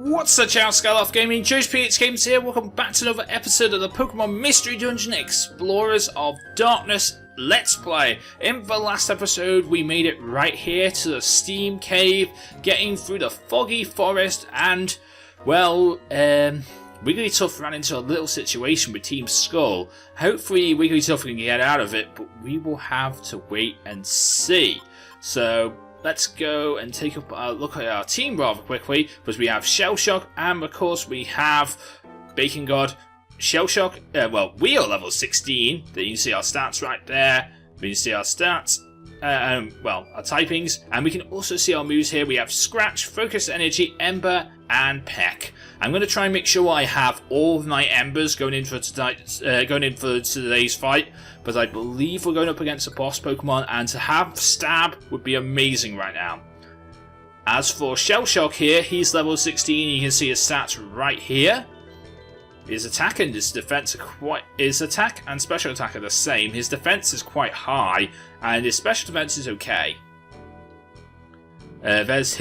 What's up, Chow SkyloftGaming JoesphGames here. Welcome back to another episode of the Pokemon Mystery Dungeon Explorers of Darkness Let's Play. In the last episode, we made it right here to the Steam Cave, getting through the foggy forest, and, well, Wigglytuff ran into a little situation with Team Skull. Hopefully Wigglytuff can get out of it, but we will have to wait and see. So let's go and take a look at our team rather quickly, because we have Shellshock, and of course we have Bacon God, Shellshock. Well, we are level 16. There you can see our stats right there. We can see our stats, well, our typings, and we can also see our moves here. We have Scratch, Focus Energy, Ember, and Peck. I'm going to try and make sure I have all of my Embers going in for today's fight, but I believe we're going up against a boss Pokemon, and to have Stab would be amazing right now. As for Shellshock here, he's level 16. You can see his stats right here. His attack and his defense are his attack and special attack are the same. His defense is quite high, and his special defense is okay. There's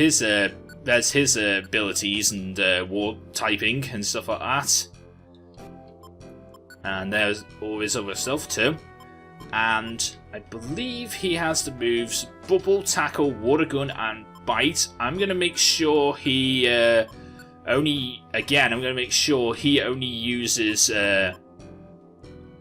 his abilities and war typing and stuff like that. And there's all his other stuff too. And I believe he has the moves Bubble, Tackle, Water Gun, and Bite. I'm going to make sure he only uses...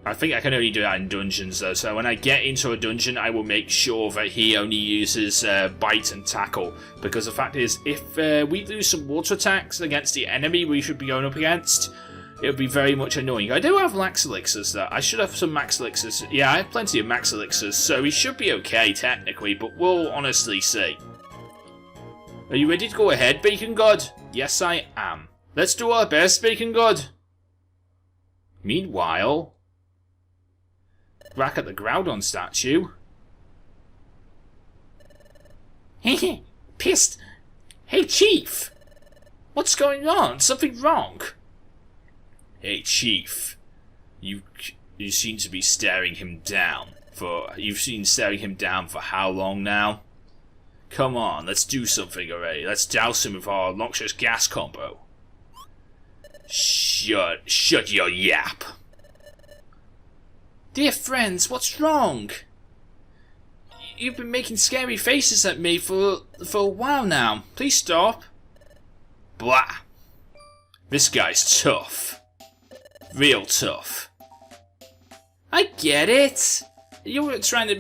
I think I can only do that in dungeons though, so when I get into a dungeon I will make sure that he only uses Bite and Tackle, because the fact is, if we lose some water attacks against the enemy we should be going up against, it would be very much annoying. I do have Max Elixirs though. I should have some Max Elixirs. Yeah, I have plenty of Max Elixirs, so he should be okay technically, but we'll honestly see. Are you ready to go ahead, Bacon God? Yes, I am. Let's do our best, Bacon God. Meanwhile, back at the Groudon statue. Hehe, pissed. Hey, Chief. What's going on? Something wrong? Hey, Chief. You seem to be staring him down. You've been staring him down for how long now? Come on, let's do something already. Let's douse him with our noxious gas combo. Shut your yap. Dear friends, what's wrong? You've been making scary faces at me for a while now. Please stop. Blah. This guy's tough. Real tough. I get it. You were trying to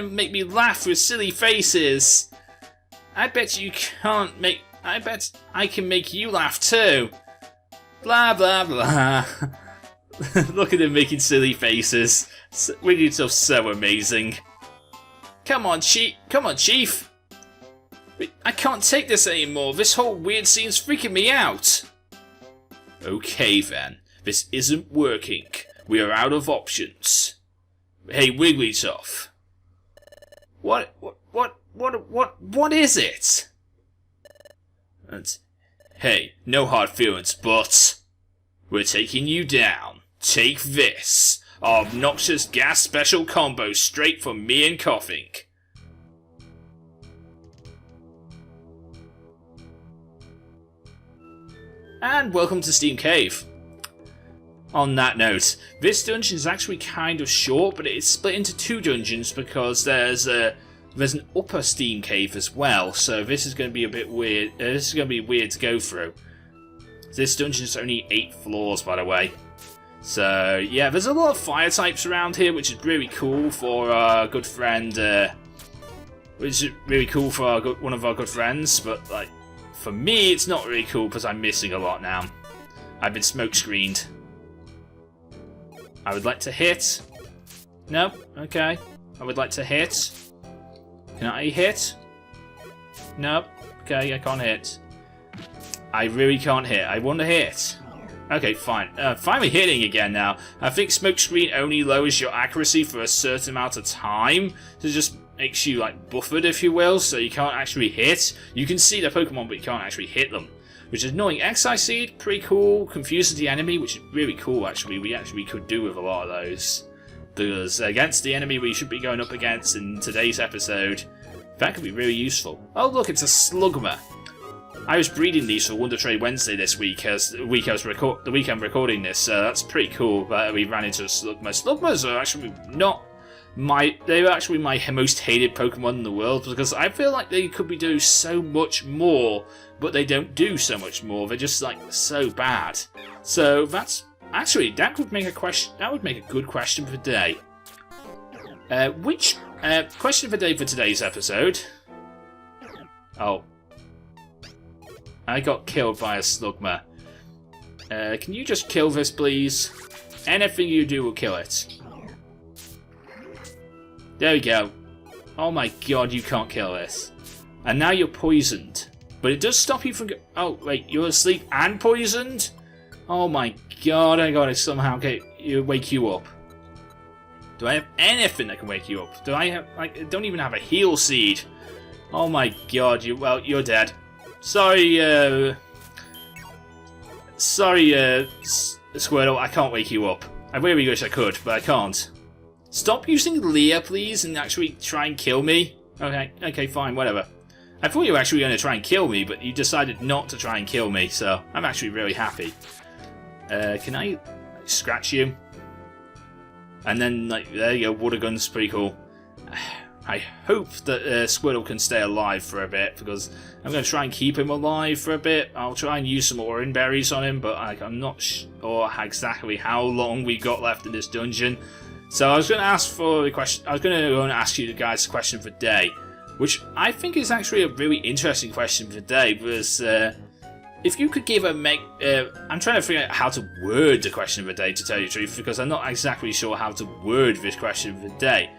make me laugh with silly faces. I bet I can make you laugh too. Blah blah blah. Look at him making silly faces. Wigglytuff's so amazing. Come on, Chief. I can't take this anymore. This whole weird scene's freaking me out. Okay then. This isn't working. We are out of options. Hey, Wigglytuff. What is it? Hey, no hard feelings, but we're taking you down. Take this. Our obnoxious gas special combo straight from me and Coughing. And welcome to Steam Cave. On that note, this dungeon is actually kind of short, but it's split into two dungeons because there's an upper Steam Cave as well, so this is going to be a bit weird. This is going to be weird to go through. This dungeon is only 8 floors, by the way. So yeah, there's a lot of fire types around here, which is really cool for our good friend. One of our good friends, but like for me, it's not really cool because I'm missing a lot now. I've been smoke screened. I would like to hit. No, okay. I would like to hit. Can I hit? No, okay, I can't hit. I really can't hit. I want to hit. Okay, fine. Finally hitting again now. I think smokescreen only lowers your accuracy for a certain amount of time. So it just makes you like buffered, if you will, so you can't actually hit. You can see the Pokemon, but you can't actually hit them. Which is annoying. X-Eye Seed, pretty cool. Confuses the enemy, which is really cool actually. We actually could do with a lot of those. Because against the enemy we should be going up against in today's episode, that could be really useful. Oh look, it's a Slugma. I was breeding these for Wonder Trade Wednesday this week, as the week I'm recording this, so that's pretty cool. But we ran into a Slugma. Slugmas are actually not they're actually my most hated Pokemon in the world, because I feel like they could be doing so much more, but they don't do so much more. They're just like so bad. So that's actually, that would make a question. That would make a good question for today. Which question for the day for today's episode? Oh, I got killed by a Slugma. Can you just kill this, please? Anything you do will kill it. There we go. Oh my god, you can't kill this. And now you're poisoned. But it does stop you from... Oh, wait, you're asleep and poisoned? Oh my god, I gotta somehow wake you up. Do I have anything that can wake you up? Do I have... I don't even have a heal seed. Oh my god, you're dead. Sorry, Squirtle, I can't wake you up. I really wish I could, but I can't. Stop using Leah, please, and actually try and kill me. Okay, fine, whatever. I thought you were actually going to try and kill me, but you decided not to try and kill me, so I'm actually really happy. Can I scratch you? And then, like, there you go, water gun's pretty cool. I hope that Squirtle can stay alive for a bit, because I'm going to try and keep him alive for a bit. I'll try and use some orange berries on him, but I'm not sure exactly how long we got left in this dungeon. So I was going to ask for the question. I was going to go and ask you guys a question for the day, which I think is actually a really interesting question for the day. Because if you could give I'm trying to figure out how to word the question of the day, to tell you the truth, because I'm not exactly sure how to word this question of the day.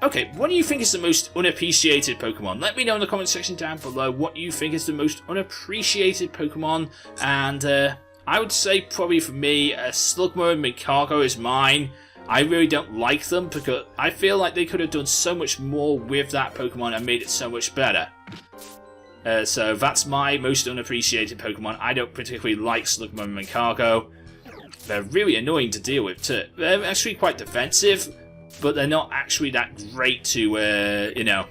Okay, what do you think is the most unappreciated Pokemon? Let me know in the comment section down below what you think is the most unappreciated Pokemon. And I would say probably for me, Slugma and Magcargo is mine. I really don't like them because I feel like they could have done so much more with that Pokemon and made it so much better. So that's my most unappreciated Pokemon. I don't particularly like Slugma and Magcargo. They're really annoying to deal with too. They're actually quite defensive, but they're not actually that great to,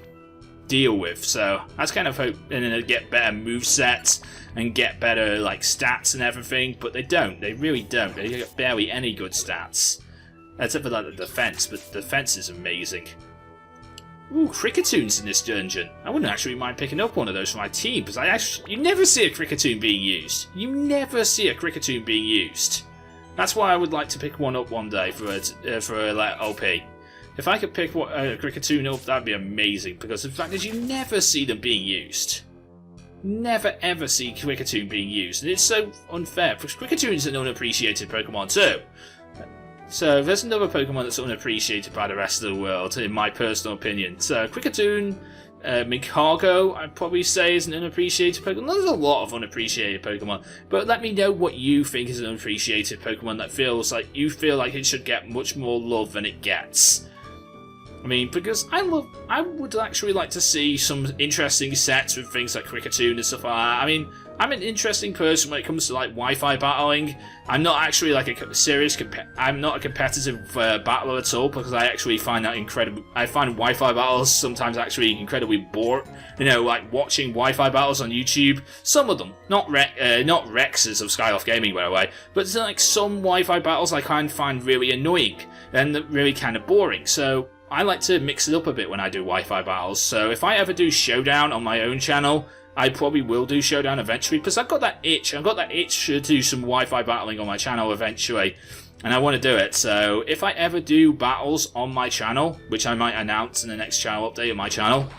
deal with. So that's kind of hoping to get better movesets and get better like stats and everything, but they don't. They really don't. They get barely any good stats. Except for like the defense, but the defense is amazing. Ooh, Cricketoones in this dungeon. I wouldn't actually mind picking up one of those for my team, because you never see a Cricketoon being used. You never see a Cricketoon being used. That's why I would like to pick one up one day for like OP. If I could pick a Cricketoon up, that'd be amazing, because the fact is you never see them being used. Never ever see Cricketoon being used, and it's so unfair, because Cricketoon is an unappreciated Pokemon too. So there's another Pokemon that's unappreciated by the rest of the world, in my personal opinion. So Cricketoon, Magcargo, I'd probably say is an unappreciated Pokemon. There's a lot of unappreciated Pokemon, but let me know what you think is an unappreciated Pokemon that feels like you feel like it should get much more love than it gets. I mean, because I would actually like to see some interesting sets with things like Cricketoon and stuff like that. I mean, I'm an interesting person when it comes to like Wi-Fi battling. I'm not actually like I'm not a competitive battler at all, because I actually find that incredible. I find Wi-Fi battles sometimes actually incredibly boring. You know, like watching Wi-Fi battles on YouTube. Some of them, not Rex's of SkyloftGaming, by the way, but like some Wi-Fi battles I kind of find really annoying and really kind of boring. So I like to mix it up a bit when I do Wi-Fi battles. So if I ever do Showdown on my own channel, I probably will do Showdown eventually, because I've got that itch. I've got that itch to do some Wi-Fi battling on my channel eventually, and I want to do it. So if I ever do battles on my channel, which I might announce in the next channel update on my channel,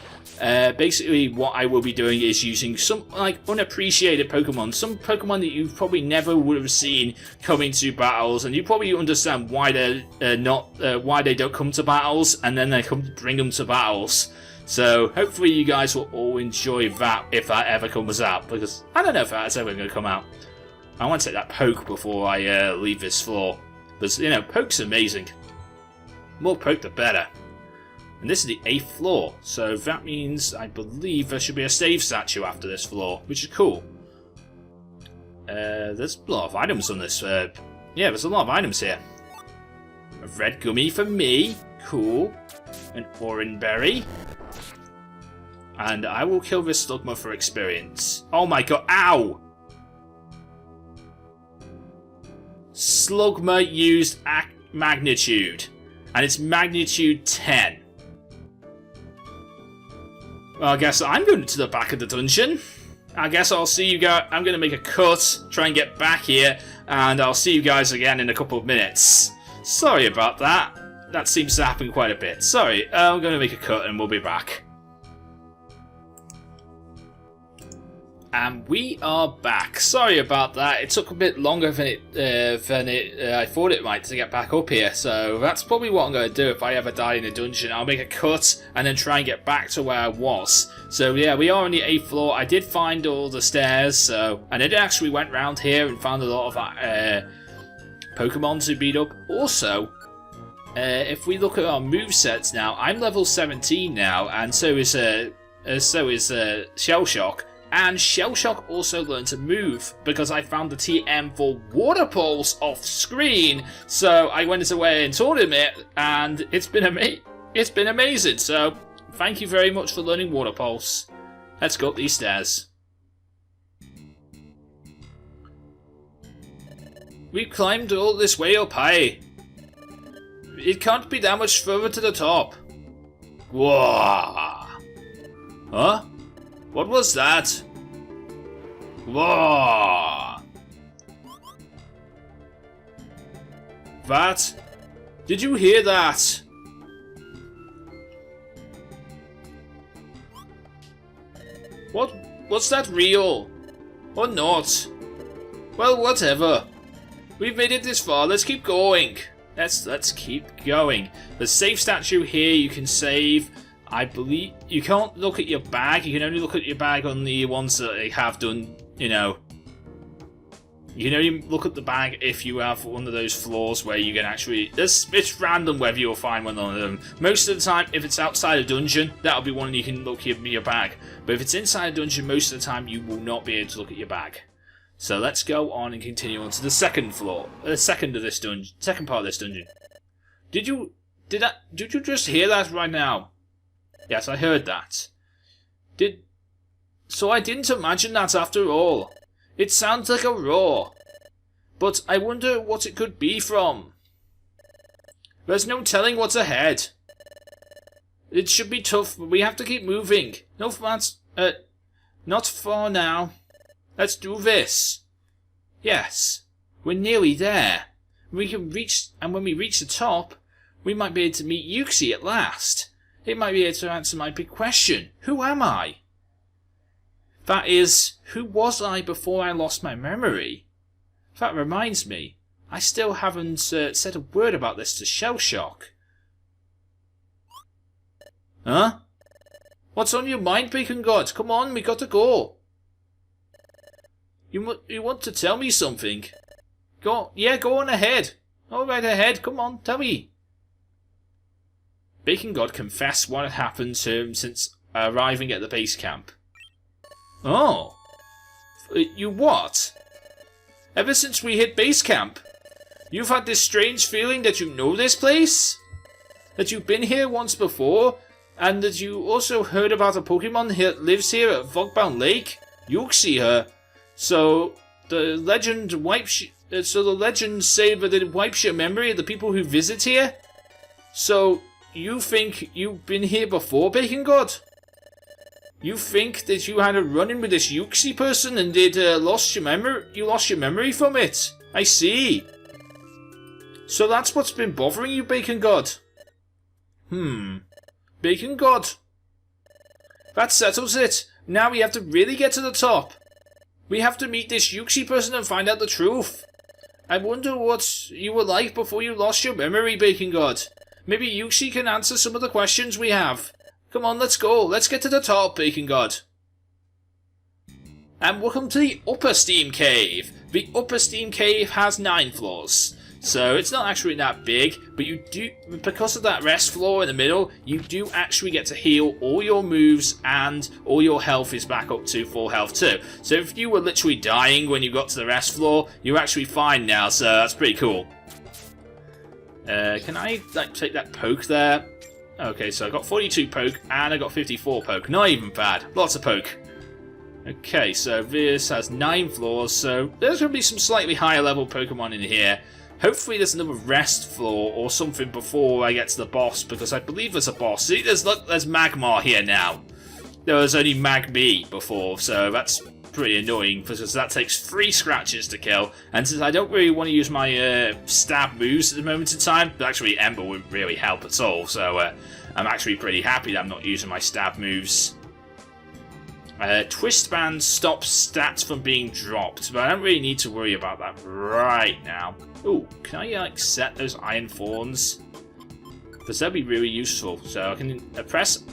basically what I will be doing is using some like unappreciated Pokemon, some Pokemon that you probably never would have seen coming to battles, and you probably understand why they're why they don't come to battles, and then they bring them to battles. So hopefully you guys will all enjoy that if that ever comes out, because I don't know if that's ever going to come out. I want to take that poke before I leave this floor, because you know, poke's amazing. More poke the better. And this is the 8th floor, so that means I believe there should be a save statue after this floor, which is cool. There's a lot of items on this. Yeah, there's a lot of items here. A red gummy for me, cool. An orange berry. And I will kill this Slugma for experience. Oh my god, ow! Slugma used magnitude. And it's magnitude 10. Well, I guess I'm going to the back of the dungeon. I guess I'll see you guys. I'm going to make a cut, try and get back here, and I'll see you guys again in a couple of minutes. Sorry about that. That seems to happen quite a bit. Sorry, I'm going to make a cut and we'll be back. And we are back. Sorry about that. It took a bit longer than I thought it might to get back up here. So that's probably what I'm going to do if I ever die in a dungeon. I'll make a cut and then try and get back to where I was. So yeah, we are on the 8th floor. I did find all the stairs. And I did actually went round here and found a lot of Pokemon to beat up. Also, if we look at our movesets now, I'm level 17 now, and so is Shell Shock. And Shell Shock also learned to move because I found the TM for Water Pulse off screen. So I went away and taught him it, and it's been amazing. So thank you very much for learning Water Pulse. Let's go up these stairs. We climbed all this way up high. It can't be that much further to the top. Whoa! Huh? What was that? Whoa! That? Did you hear that? What's that real? Or not? Well, whatever. We've made it this far, let's keep going. Let's keep going. The save statue here, you can save. I believe you can't look at your bag. You can only look at your bag on the ones that they have done, you know. You can only look at the bag if you have one of those floors where you can actually... It's random whether you'll find one of them. Most of the time, if it's outside a dungeon, that'll be one you can look at your bag. But if it's inside a dungeon, most of the time you will not be able to look at your bag. So let's go on and continue on to the second floor. The second part of this dungeon. Did you just hear that right now? Yes, I heard that. So I didn't imagine that after all. It sounds like a roar. But I wonder what it could be from. There's no telling what's ahead. It should be tough, but we have to keep moving. Not far now. Let's do this. Yes, we're nearly there. And when we reach the top, we might be able to meet Yuxi at last. It might be able to answer my big question. Who am I? That is, who was I before I lost my memory? That reminds me, I still haven't said a word about this to Shell Shock. Huh? What's on your mind, Bacon God? Come on, we got to go. You want to tell me something? Go on ahead. All right ahead, come on, tell me. Bacon God confessed what had happened to him since arriving at the base camp. Oh. You what? Ever since we hit base camp, you've had this strange feeling that you know this place? That you've been here once before, and that you also heard about a Pokemon that lives here at Fogbound Lake? Yuxi her. So the legends say that it wipes your memory of the people who visit here? So you think you've been here before, Bacon God? You think that you had a run-in with this Yuxi person and you lost your memory from it? I see. So that's what's been bothering you, Bacon God? Bacon God. That settles it. Now we have to really get to the top. We have to meet this Yuxi person and find out the truth. I wonder what you were like before you lost your memory, Bacon God. Maybe Yuxi can answer some of the questions we have. Come on, let's go. Let's get to the top, Bacon God. And welcome to the Upper Steam Cave. The Upper Steam Cave has 9 floors. So it's not actually that big, but you do, because of that rest floor in the middle, you do actually get to heal all your moves and all your health is back up to full health too. So if you were literally dying when you got to the rest floor, you're actually fine now, so that's pretty cool. Can I take that poke there? Okay, so I got 42 poke and I got 54 poke. Not even bad. Lots of poke. Okay, so this has 9 floors, so there's going to be some slightly higher level Pokemon in here. Hopefully there's another rest floor or something before I get to the boss, because I believe there's a boss. See, there's Magmar here now. There was only Magme before, so that's pretty annoying, because that takes 3 scratches to kill, and since I don't really want to use my stab moves at the moment in time, but actually Ember wouldn't really help at all, so I'm actually pretty happy that I'm not using my stab moves. Twist Band stops stats from being dropped, but I don't really need to worry about that right now. Ooh, can I like set those Iron Thorns? Because that'd be really useful. So I can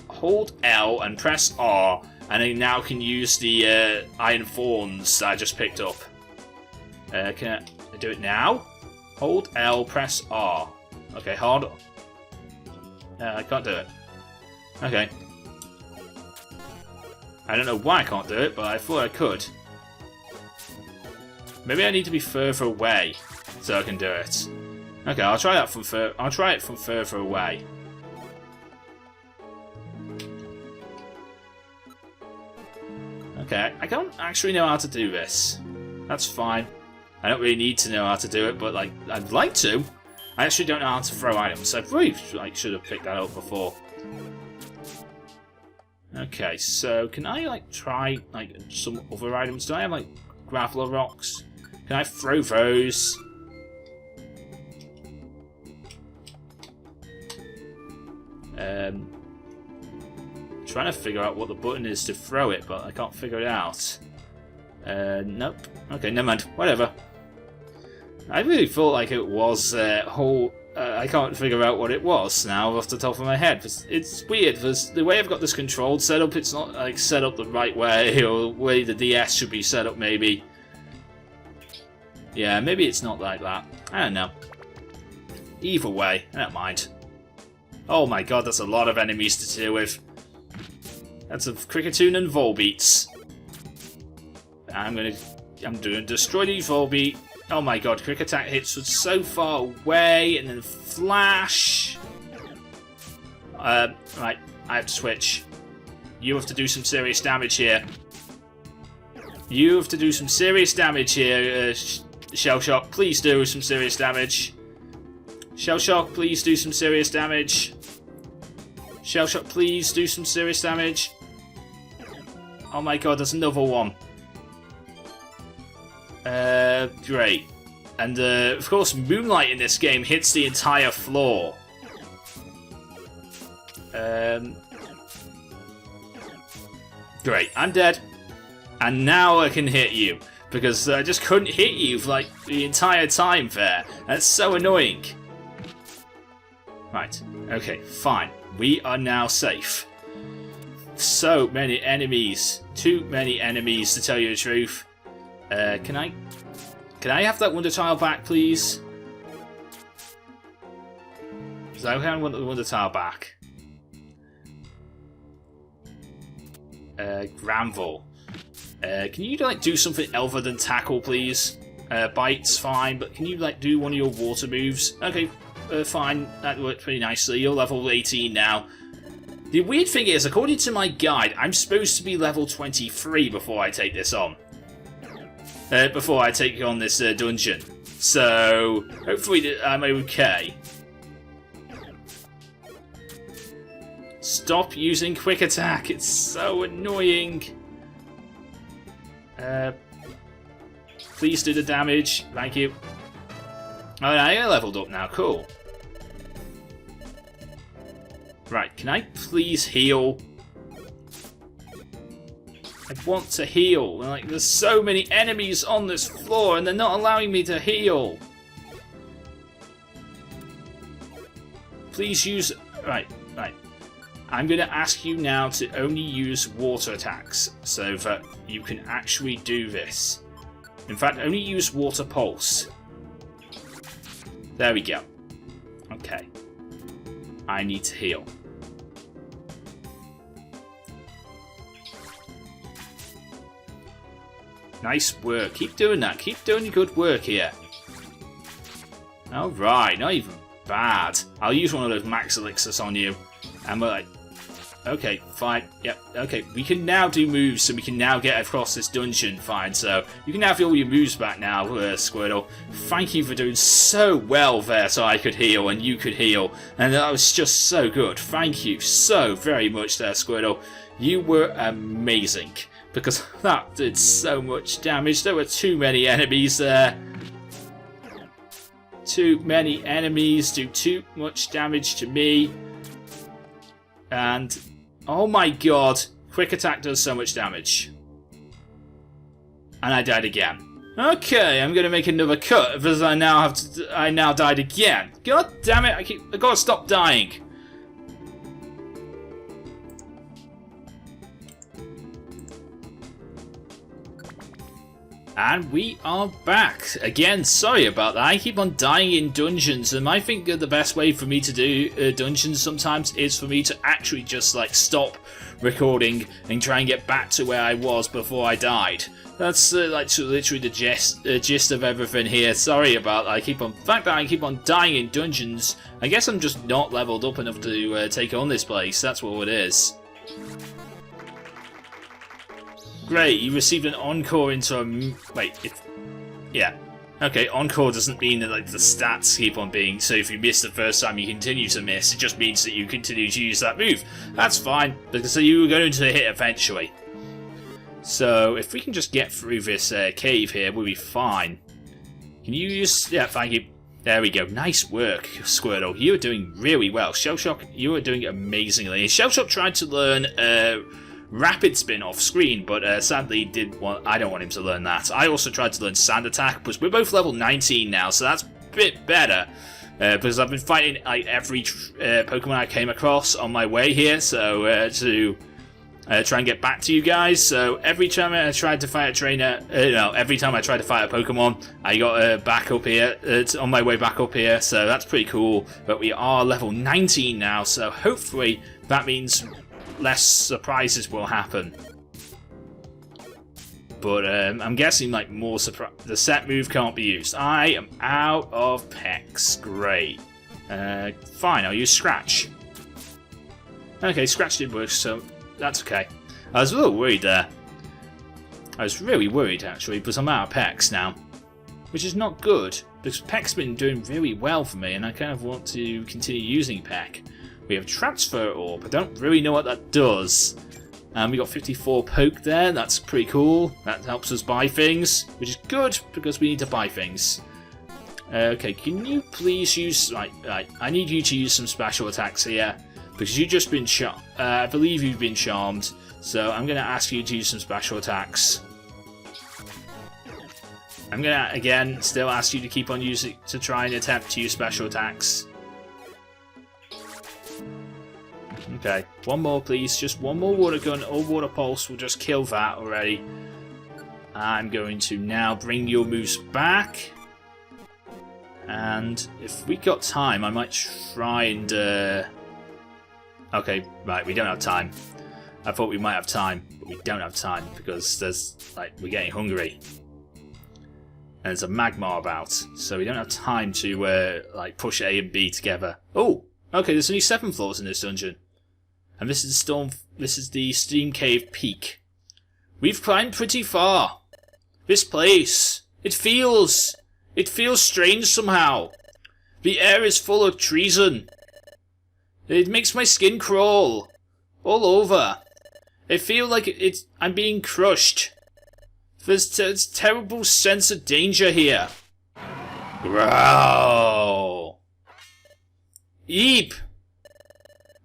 hold L and press R, and I now can use the Iron Thorns that I just picked up. Can I do it now? Hold L, press R. Okay, hold on. I can't do it. Okay. I don't know why I can't do it, but I thought I could. Maybe I need to be further away so I can do it. Okay, I'll try that from I'll try it from further away. Okay, I don't actually know how to do this. That's fine. I don't really need to know how to do it, but like I'd like to. I actually don't know how to throw items. I really should have picked that up before. Okay, so can I like try like some other items? Do I have like graveler rocks? Can I throw those? Trying to figure out what the button is to throw it, but I can't figure it out. Nope. Okay, never mind. Whatever. I really thought like it was whole. I can't figure out what it was now off the top of my head. It's weird because the way I've got this controlled set up, it's not like set up the right way or the way the DS should be set up. Maybe. Yeah, maybe it's not like that. I don't know. Either way, I don't mind. Oh my god, that's a lot of enemies to deal with. That's a Kricketune and Volbeats. I'm doing destroy these Volbeat. Oh my god, Quick Attack hits was so far away, and then Flash. Right, I have to switch. You have to do some serious damage here. You have to do some serious damage here, Shell Shock. Please do some serious damage. Shell Shock, please do some serious damage. Shell Shock, please do some serious damage. Oh my god, there's another one. Great. And of course, Moonlight in this game hits the entire floor. Great, I'm dead. And now I can hit you. Because I just couldn't hit you for like the entire time there. That's so annoying. Right, okay, fine. We are now safe. So many enemies. Too many enemies, to tell you the truth. Can I have that Wonder Tile back, please? Because I kind of want the Wonder Tile back. Granville. Can you like do something other than tackle, please? Bite's fine, but can you like do one of your water moves? Okay, fine. That worked pretty nicely. You're level 18 now. The weird thing is, according to my guide, I'm supposed to be level 23 before I take this on. Before I take on this dungeon. So, hopefully I'm okay. Stop using Quick Attack, it's so annoying. Please do the damage, thank you. Oh, I leveled up now, cool. Right, can I please heal? I want to heal. Like, there's so many enemies on this floor and they're not allowing me to heal. Please use... Right. I'm going to ask you now to only use water attacks so that you can actually do this. In fact, only use water pulse. There we go. Okay. I need to heal. Nice work. Keep doing that. Keep doing your good work here. Alright, not even bad. I'll use one of those max elixirs on you. And we're like, okay, fine, yep, okay, we can now do moves, so we can now get across this dungeon, fine, so you can now feel your moves back now, Squirtle. Thank you for doing so well there, so I could heal and you could heal, and that was just so good. Thank you so very much there, Squirtle. You were amazing, because that did so much damage. There were too many enemies there. Too many enemies do too much damage to me. And oh my god, quick attack does so much damage. And I died again. Okay, I'm gonna make another cut because I now died again. God damn it, I gotta stop dying. And we are back. Again, sorry about that. I keep on dying in dungeons, and I think that the best way for me to do dungeons sometimes is for me to actually just like stop recording and try and get back to where I was before I died. That's literally the gist of everything here. Sorry about that. The fact that I keep on dying in dungeons. I guess I'm just not leveled up enough to take on this place. That's what it is. Great, you received an encore into a... Wait, yeah. Okay, encore doesn't mean that like the stats keep on being, so if you miss the first time you continue to miss, it just means that you continue to use that move. That's fine, because you were going to hit eventually. So, if we can just get through this cave here, we'll be fine. Can you use... Yeah, thank you. There we go. Nice work, Squirtle. You were doing really well. Shellshock, you were doing amazingly. Shellshock tried to learn... Rapid Spin off screen, but sadly I don't want him to learn that. I also tried to learn Sand Attack, because we're both level 19 now, so that's a bit better. Because I've been fighting like every Pokemon I came across on my way here, so to try and get back to you guys. So every time I tried to fight a trainer, every time I tried to fight a Pokemon, I got back up here, on my way back up here, so that's pretty cool. But we are level 19 now, so hopefully that means less surprises will happen. But I'm guessing like more the set move can't be used. I am out of Pex. Great. Fine, I'll use Scratch. Okay, Scratch did work, so that's okay. I was a little worried there. I was really worried actually, because I'm out of Pex now. Which is not good, because Peck's been doing really well for me, and I kind of want to continue using Peck. We have Transfer Orb. I don't really know what that does. We got 54 poke there. That's pretty cool. That helps us buy things, which is good because we need to buy things. Okay, can you please use... Right, I need you to use some special attacks here because you've just been charmed. I believe you've been charmed, so I'm going to ask you to use some special attacks. I'm going to, again, still ask you to keep on using... to try and attempt to use special attacks. Okay, one more please, just one more water gun or water pulse will just kill that already. I'm going to now bring your moves back. And if we got time, I might try and... Okay, right, we don't have time. I thought we might have time, but we don't have time because there's, like, we're getting hungry. And there's a Magmar about, so we don't have time to, like, push A and B together. Oh, okay, there's only 7 floors in this dungeon. And this is the Steam Cave Peak. We've climbed pretty far. This place, it feels strange somehow. The air is full of treason. It makes my skin crawl. All over. I feel like I'm being crushed. There's a terrible sense of danger here. Growl. Eep.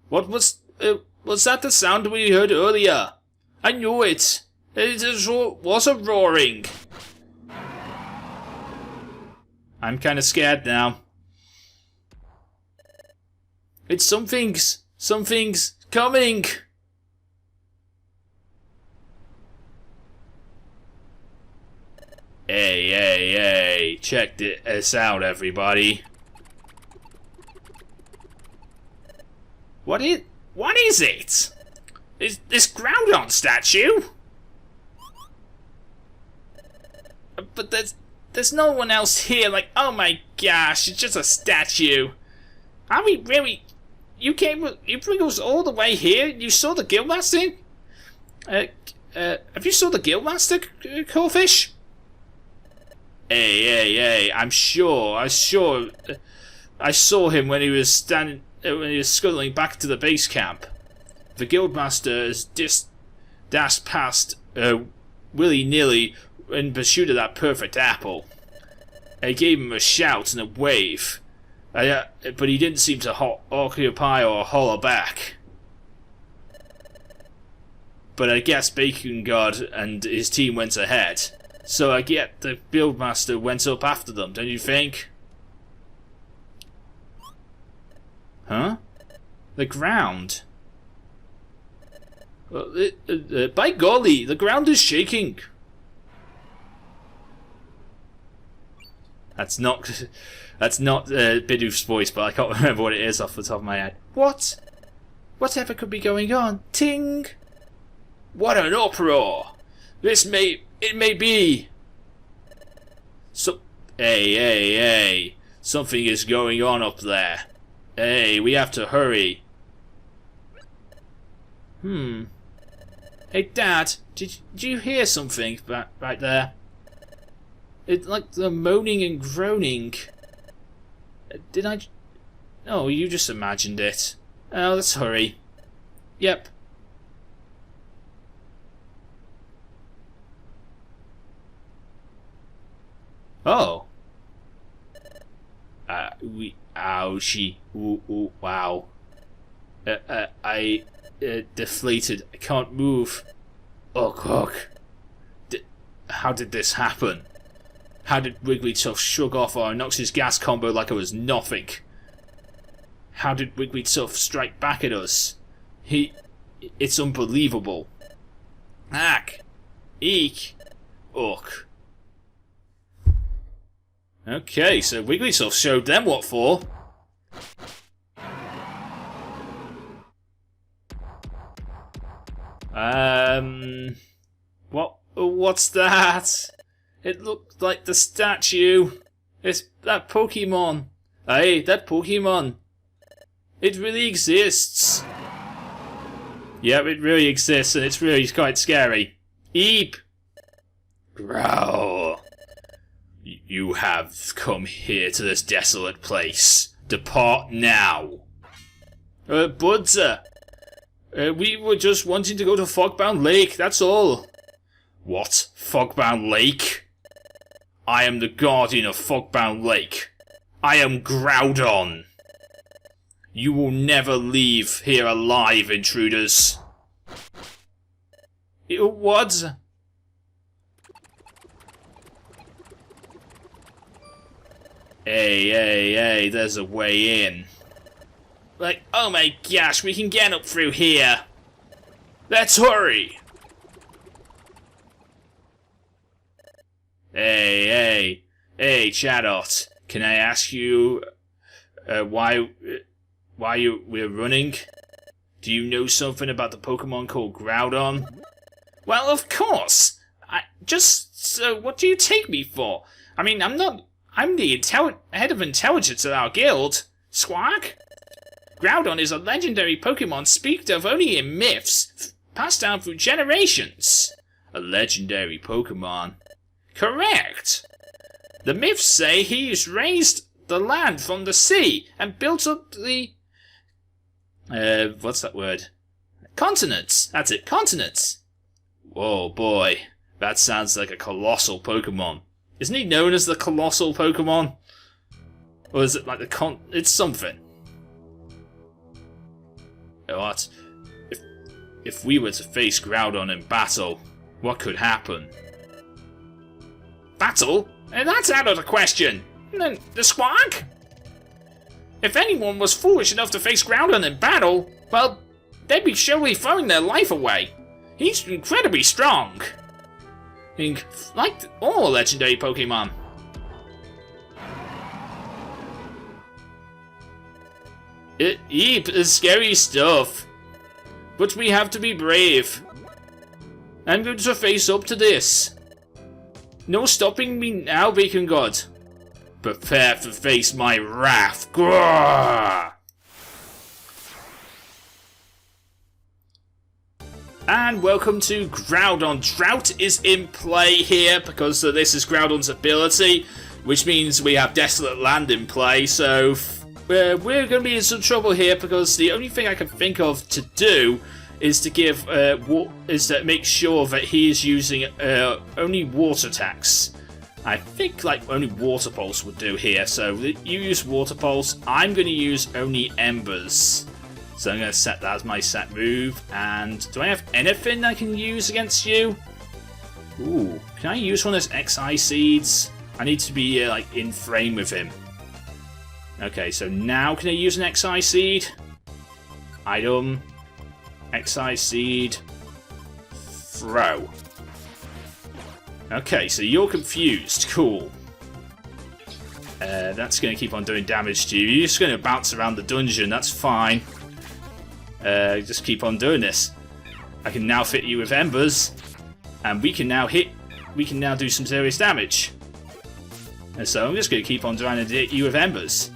What was... was that the sound we heard earlier? I knew it. It was a roaring. I'm kind of scared now. It's something's coming. Hey, check this out, everybody. What is it? Is this Groudon statue? But there's no one else here, like, oh my gosh, it's just a statue. Are we really You bring us all the way here? You saw the Guildmaster? Have you saw the Guildmaster, Crawfish? Hey, I'm sure, I saw him when he was scuttling back to the base camp. The Guildmaster has dashed past willy-nilly in pursuit of that perfect apple. I gave him a shout and a wave, but he didn't seem to occupy or holler back. But I guess Bacon God and his team went ahead, so I get the Guildmaster went up after them, don't you think? Huh? The ground. By golly, the ground is shaking. That's not Bidoof's voice, but I can't remember what it is off the top of my head. What? Whatever could be going on? Ting! What an uproar! It may be. So, hey! Something is going on up there. Hey, we have to hurry. Hey, Dad, did you hear something right there? It's like the moaning and groaning. Did I? Oh, you just imagined it. Oh, let's hurry. Yep. Oh. Wow. I deflated. I can't move. Oh, how did this happen? How did Wigglytuff shrug off our Noxus gas combo like it was nothing? How did Wigglytuff strike back at us? It's unbelievable. Ack. Eek. Ugh. Okay, so Wigglytuff showed them what for. What's that? It looked like the statue. It's that Pokemon. Hey, that Pokemon. It really exists. Yep, it really exists, and it's really quite scary. Eep. Growl. You have come here to this desolate place. Depart now. Budza. We were just wanting to go to Fogbound Lake, that's all. What? Fogbound Lake? I am the guardian of Fogbound Lake. I am Groudon. You will never leave here alive, intruders. What? Hey, there's a way in. Like, oh my gosh, we can get up through here. Let's hurry. Hey, Chatot, can I ask you why we're running? Do you know something about the Pokemon called Groudon? Well, of course. So what do you take me for? I mean, I'm the head of intelligence at our guild. Squawk? Groudon is a legendary Pokemon speaked of only in myths, passed down through generations. A legendary Pokemon. Correct. The myths say he's raised the land from the sea and built up the... what's that word? Continents. That's it, continents. Whoa, boy. That sounds like a colossal Pokemon. Isn't he known as the colossal Pokemon? Or is it like the it's something. What? If we were to face Groudon in battle, what could happen? Battle? That's out of the question. The Squawk? If anyone was foolish enough to face Groudon in battle, well, they'd be surely throwing their life away. He's incredibly strong. Like all legendary Pokemon. Eep is scary stuff. But we have to be brave. I'm going to face up to this. No stopping me now, Bacon God. Prepare to face my wrath. Grrr! And welcome to Groudon. Drought is in play here because this is Groudon's ability, which means we have Desolate Land in play, so we're going to be in some trouble here because the only thing I can think of to do is to make sure that he is using only water attacks. I think like only Water Pulse would do here, so you use Water Pulse, I'm going to use only Embers. So I'm going to set that as my set move. And do I have anything I can use against you? Ooh, can I use one of those XI seeds? I need to be like in frame with him. Okay, so now can I use an XI seed? Item, XI seed, throw. Okay, so you're confused. Cool. That's going to keep on doing damage to you. You're just going to bounce around the dungeon. That's fine. Just keep on doing this. I can now fit you with Embers, and we can now do some serious damage. And so I'm just going to keep on trying to hit you with Embers.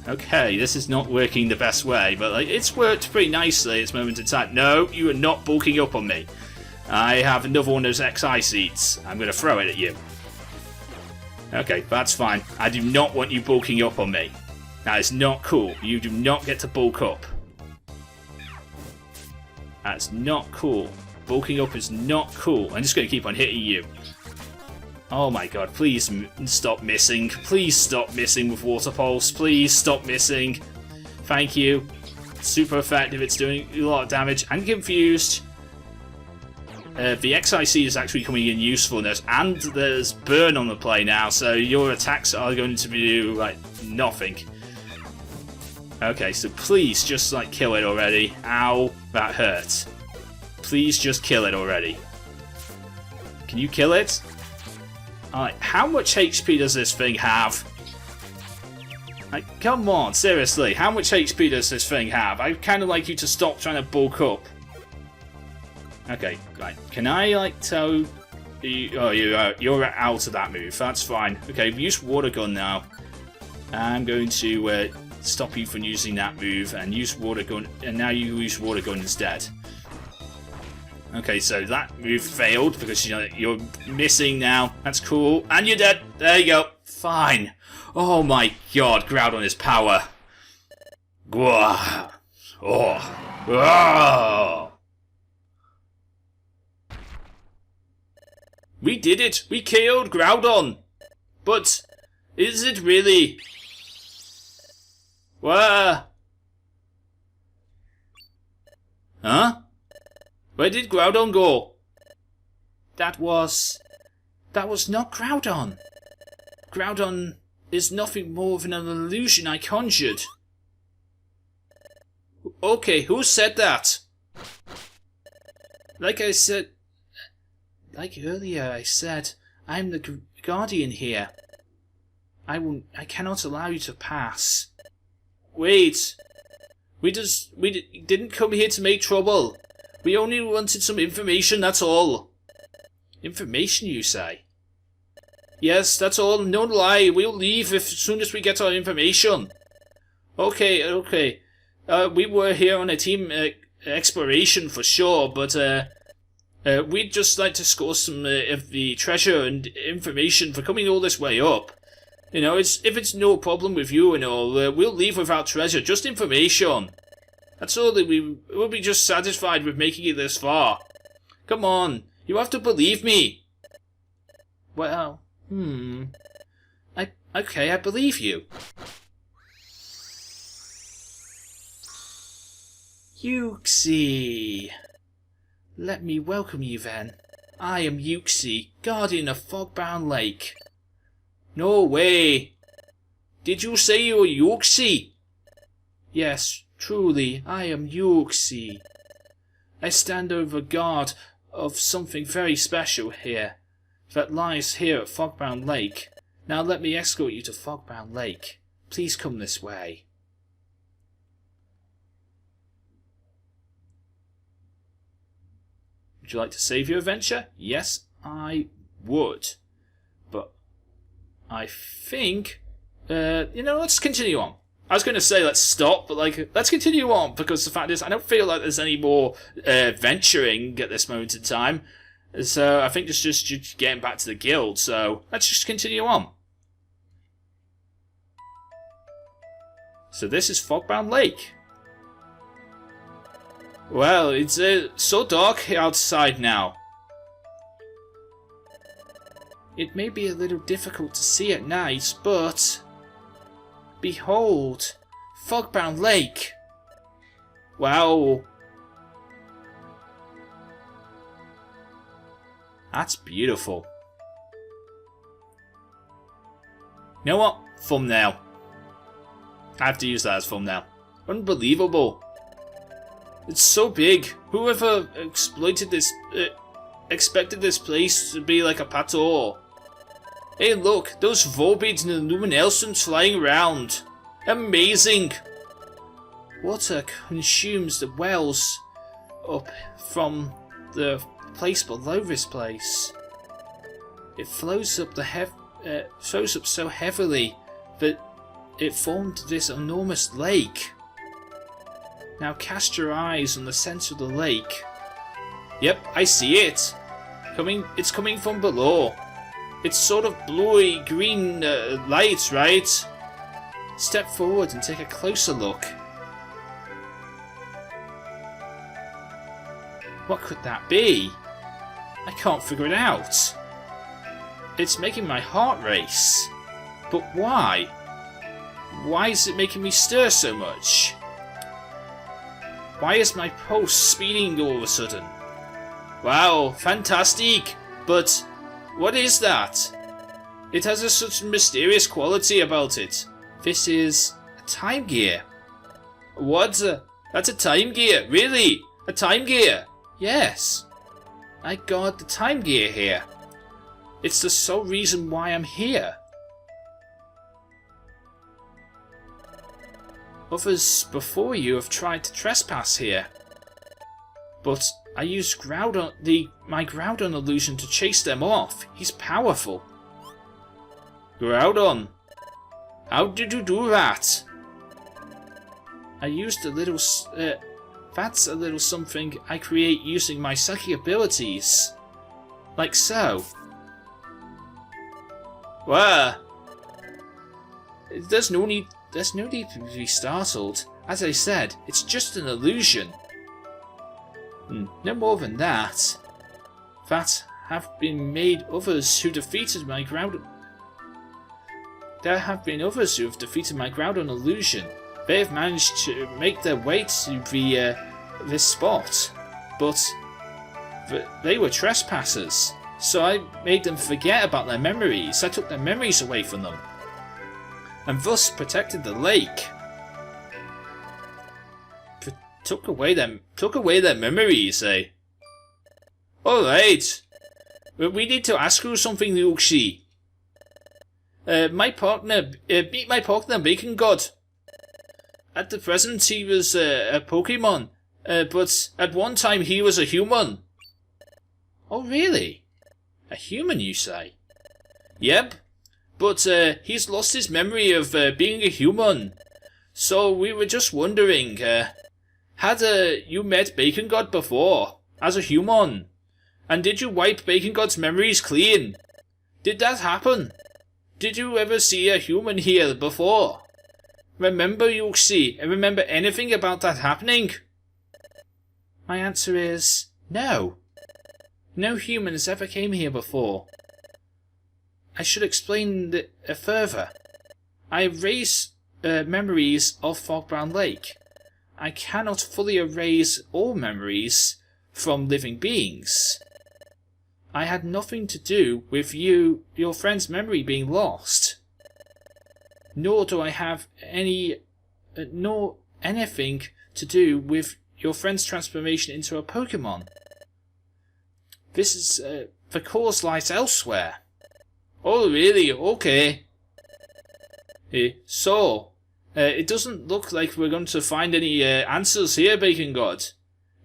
Okay, this is not working the best way, but like, it's worked pretty nicely at this moment in time. No, you are not bulking up on me. I have another one of those XI seeds. I'm going to throw it at you. Okay, that's fine. I do not want you bulking up on me. That is not cool. You do not get to bulk up. That's not cool. Bulking up is not cool. I'm just going to keep on hitting you. Oh my god, please stop missing. Please stop missing with Water Pulse. Please stop missing. Thank you. Super effective. It's doing a lot of damage. I'm confused. The XIC is actually coming in usefulness, and there's burn on the play now, so your attacks are going to do like nothing. Okay, so please just like kill it already. Ow, that hurts. Please just kill it already. Can you kill it? Alright, how much HP does this thing have? Like, come on, seriously, how much HP does this thing have? I'd kind of like you to stop trying to bulk up. Okay, right. Can I like tell you? Oh, you're out of that move. That's fine. Okay, use Water Gun now. I'm going to stop you from using that move and use Water Gun, and now you use Water Gun instead. Okay, so that move failed because you're missing now. That's cool, and you're dead. There you go. Fine. Oh my god, Groudon is power. Gwah. Oh. Oh. We did it! We killed Groudon! But, is it really? Where? Huh? Where did Groudon go? That was not Groudon. Groudon is nothing more than an illusion I conjured. Okay, who said that? Like I said... Like earlier I said, I'm the guardian here. I cannot allow you to pass. Wait. We didn't come here to make trouble. We only wanted some information, that's all. Information, you say? Yes, that's all. No lie. We'll leave as soon as we get our information. Okay. We were here on a team exploration for sure, but we'd just like to score some of the treasure and information for coming all this way up. You know, if it's no problem with you and all, we'll leave without treasure, just information. That's all that we'll be just satisfied with making it this far. Come on, you have to believe me. Well, okay, I believe you. Yuxi. Let me welcome you then. I am Yuxi, guardian of Fogbound Lake. No way. Did you say you were Yuxi? Yes, truly, I am Yuxi. I stand over guard of something very special here, that lies here at Fogbound Lake. Now let me escort you to Fogbound Lake. Please come this way. Would you like to save your adventure? Yes, I would. But I think, let's continue on. I was going to say let's stop, but like let's continue on, because the fact is I don't feel like there's any more venturing at this moment in time. So I think it's just getting back to the guild. So let's just continue on. So this is Fogbound Lake. Well, it's so dark outside now. It may be a little difficult to see at night, but behold, Fogbound Lake. Wow. That's beautiful. You know what? Thumbnail. I have to use that as thumbnail. Unbelievable. It's so big. Whoever exploited this, expected this place to be like a plateau. Hey look, those Vorbids and the Luminelsons flying around. Amazing. Water consumes the wells up from the place below this place. It flows up so heavily that it formed this enormous lake. Now cast your eyes on the center of the lake. Yep, I see it. It's coming from below. It's sort of bluey green light, right? Step forward and take a closer look. What could that be? I can't figure it out. It's making my heart race. But why? Why is it making me stir so much? Why is my pulse speeding all of a sudden? Wow, fantastic! But what is that? It has such a mysterious quality about it. This is a time gear. What? That's a time gear? Really? A time gear? Yes. I got the time gear here. It's the sole reason why I'm here. Others before you have tried to trespass here, but I used my Groudon illusion to chase them off. He's powerful. Groudon, how did you do that? I used a little. That's a little something I create using my psychic abilities, like so. Well, there's no need to be startled. As I said, it's just an illusion. No more than that. That have been made others who defeated my Groudon. There have been others who have defeated my Groudon illusion. They have managed to make their way to this spot, but they were trespassers. So I made them forget about their memories. I took their memories away from them, and thus protected the lake. Took away their memories, eh? Alright. We need to ask you something, Luxie. My partner beat my partner Bacon God. At the present he was a Pokémon, but at one time he was a human. Oh really? A human, you say? Yep. But he's lost his memory of being a human. So we were just wondering, had you met Bacon God before, as a human? And did you wipe Bacon God's memories clean? Did that happen? Did you ever see a human here before? Remember, Yuxi, and remember anything about that happening? My answer is no. No human has ever came here before. I should explain further. I erase memories of Fogbound Lake. I cannot fully erase all memories from living beings. I had nothing to do with your friend's memory being lost. Nor do I have anything to do with your friend's transformation into a Pokémon. This is, the cause lies elsewhere. Oh really? Okay. So, it doesn't look like we're going to find any answers here, Bacon God.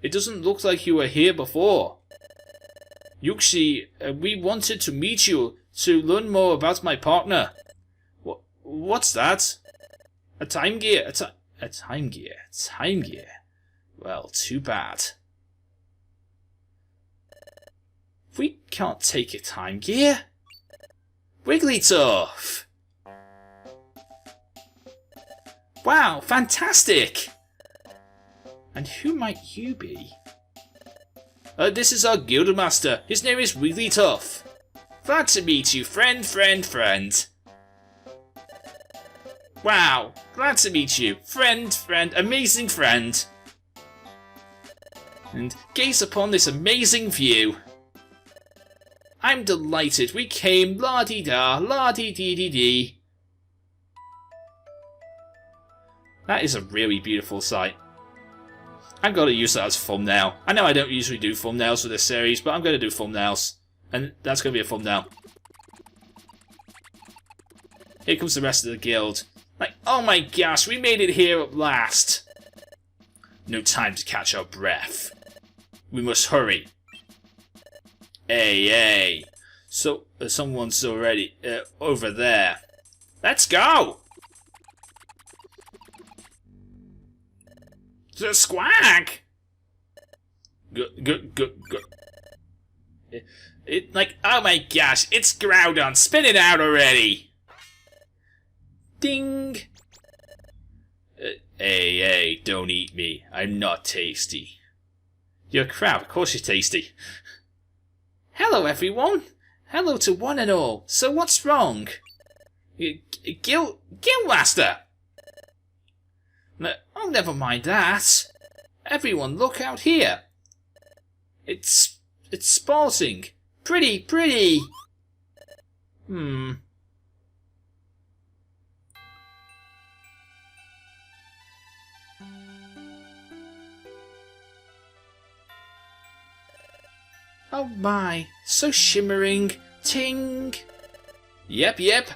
It doesn't look like you were here before. Yuxi, we wanted to meet you to learn more about my partner. What's that? A time gear. A time gear. Time gear. Well, too bad. We can't take a time gear. Wigglytuff! Wow, fantastic! And who might you be? This is our guildmaster. His name is Wigglytuff. Glad to meet you, friend. Wow, glad to meet you, friend, amazing friend. And gaze upon this amazing view. I'm delighted we came, la-dee-da, la-dee-dee-dee-dee. That is a really beautiful sight. I'm going to use that as a thumbnail. I know I don't usually do thumbnails for this series, but I'm going to do thumbnails. And that's going to be a thumbnail. Here comes the rest of the guild. Like, oh my gosh, we made it here at last. No time to catch our breath. We must hurry. Hey. So, someone's already over there. Let's go! The squawk! Go. It, like, oh my gosh, it's Groudon. Spit it out already! Ding! Hey, don't eat me. I'm not tasty. You're crap, of course you're tasty. Hello everyone! Hello to one and all. So what's wrong? Guildmaster! Oh, never mind that. Everyone look out here. It's sporting. Pretty. Oh my, so shimmering. Ting. Yep.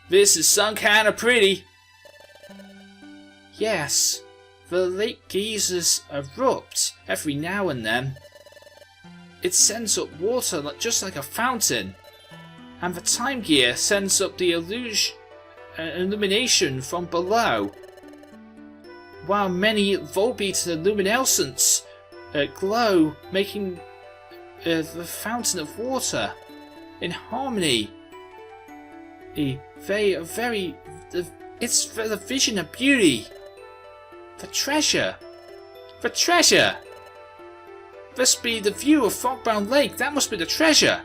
This is some kind of pretty. Yes, the lake geysers erupt every now and then. It sends up water just like a fountain. And the time gear sends up the illumination from below. While many volbeat luminescents glow, making the fountain of water in harmony. It's for the vision of beauty. The treasure. Must be the view of Fogbound Lake. That must be the treasure.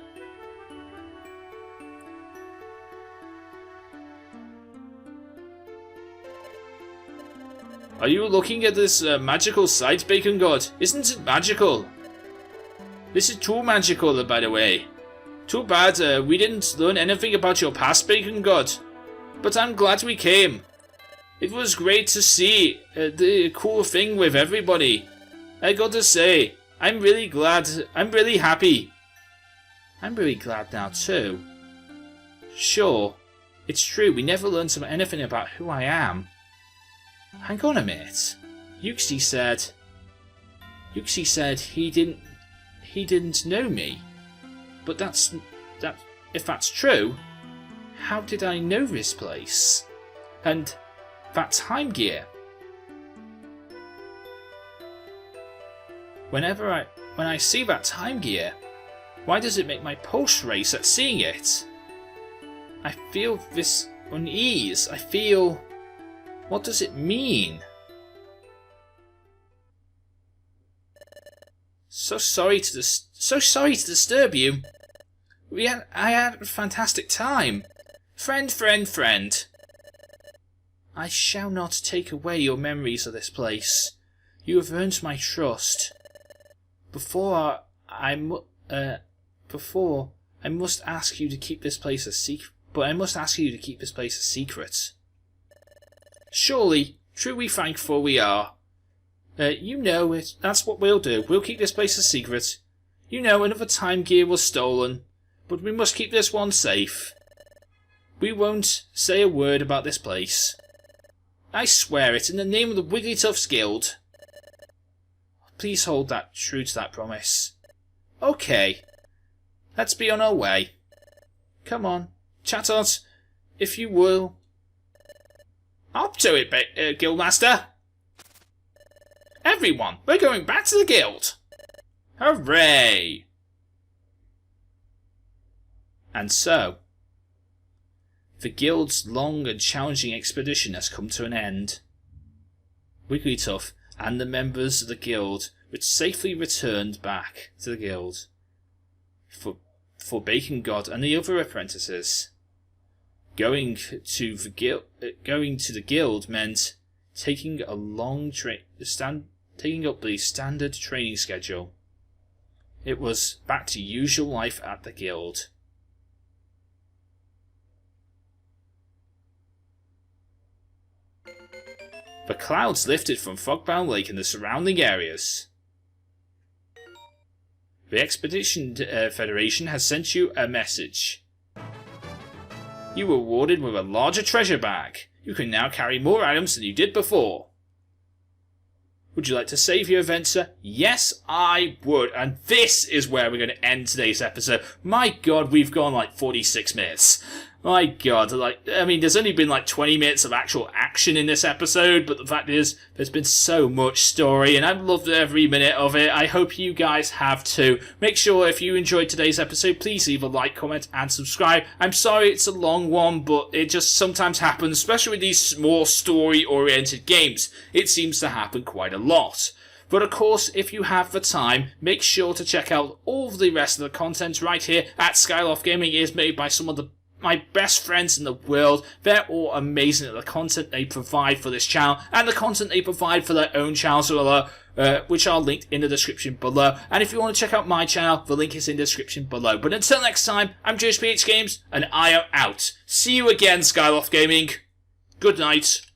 Are you looking at this magical sight, Bacon God? Isn't it magical? This is too magical, by the way. Too bad we didn't learn anything about your past, Bacon God. But I'm glad we came. It was great to see the cool thing with everybody. I gotta say, I'm really glad. I'm really happy. I'm really glad now too. Sure, it's true we never learned anything about who I am. Hang on a minute. Yuxi said he didn't know me. But if that's true, how did I know this place? And that time gear. When I see that time gear, why does it make my pulse race at seeing it? I feel this unease. What does it mean? So sorry to disturb you. I had a fantastic time. Friend. I shall not take away your memories of this place. You have earned my trust. Before I must ask you to keep this place a secret. Surely, truly thankful we are. You know it. That's what we'll do. We'll keep this place a secret. You know, another time gear was stolen, but we must keep this one safe. We won't say a word about this place. I swear it in the name of the Wigglytuff's Guild. Please hold true to that promise. Okay. Let's be on our way. Come on, Chatot, if you will. Up to it, Guildmaster. Everyone, we're going back to the guild. Hooray! And so, the guild's long and challenging expedition has come to an end. Wigglytuff and the members of the guild were safely returned back to the guild. For Bacon God and the other apprentices, going to the guild meant taking up the standard training schedule. It was back to usual life at the guild. The clouds lifted from Fogbound Lake and the surrounding areas. The Expedition Federation has sent you a message. You were rewarded with a larger treasure bag. You can now carry more items than you did before. Would you like to save your adventure? Yes, I would. And this is where we're going to end today's episode. My God, we've gone like 46 minutes. My God, there's only been like 20 minutes of actual action in this episode, but the fact is, there's been so much story, and I've loved every minute of it. I hope you guys have too. Make sure if you enjoyed today's episode, please leave a like, comment, and subscribe. I'm sorry it's a long one, but it just sometimes happens, especially with these more story-oriented games. It seems to happen quite a lot. But of course, if you have the time, make sure to check out all of the rest of the content right here at Skyloft Gaming. It is made by some of my best friends in the world. They're all amazing at the content they provide for this channel and the content they provide for their own channels, which are linked in the description below. And if you want to check out my channel, the link is in the description below. But until next time, I'm JoesphGames and I am out. See you again, Skyloft Gaming. Good night.